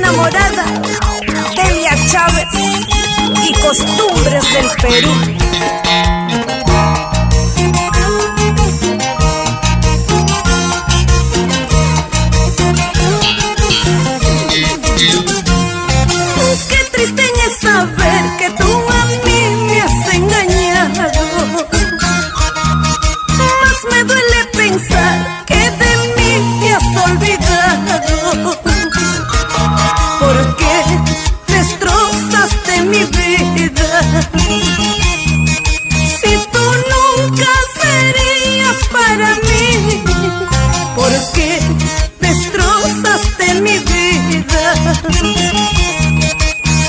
enamorada, Delia Chávez, y costumbres del Perú. Qué triste es saber que tú a mí me has engañado. Más me duele pensar que de mí te has olvidado. Porque destrozaste mi vida. Si tú nunca serías para mí, porque destrozaste mi vida.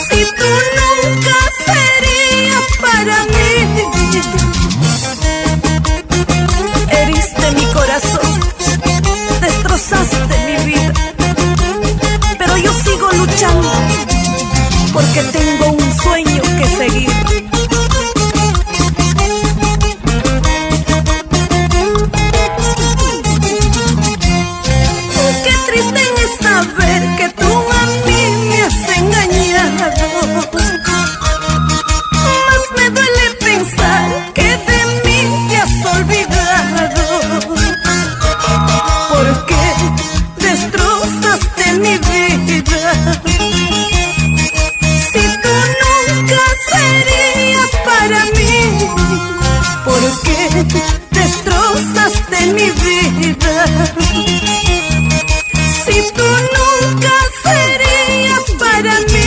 Si tú nunca serías para mí, heriste mi corazón, destrozaste mi vida. Pero yo sigo luchando, porque tengo un sueño que seguir. Qué triste es saber que tú a mí me has engañado. Más me duele pensar que de mí te has olvidado. Porque destrozaste mi vida. Si tú nunca serías para mí, porque destrozaste mi vida. Si tú nunca serías para mí.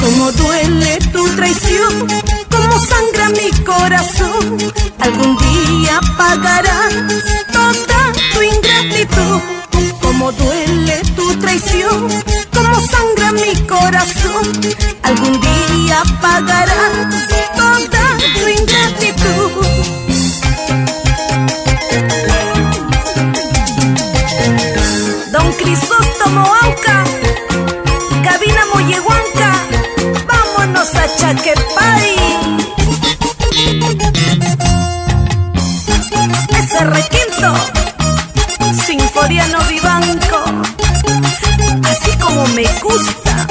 Cómo duele tu traición, cómo sangra mi corazón. Algún día pagarás toda tu ingratitud. Cómo duele tu traición, cómo sangra mi corazón. Algún día pagarás toda tu ingratitud. Don Crisóstomo Auca, Cabina Moyehuanca, vámonos a Chaquepay. Ese requinto, Sinforiano Vivanco, así como me gusta.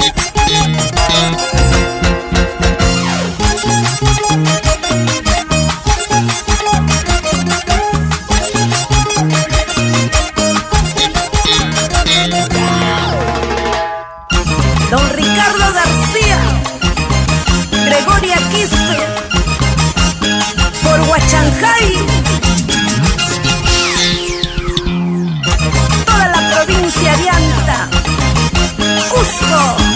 Don Ricardo García, Gregoria Quispe, por Huachanjay, toda la provincia de Anta, Cusco.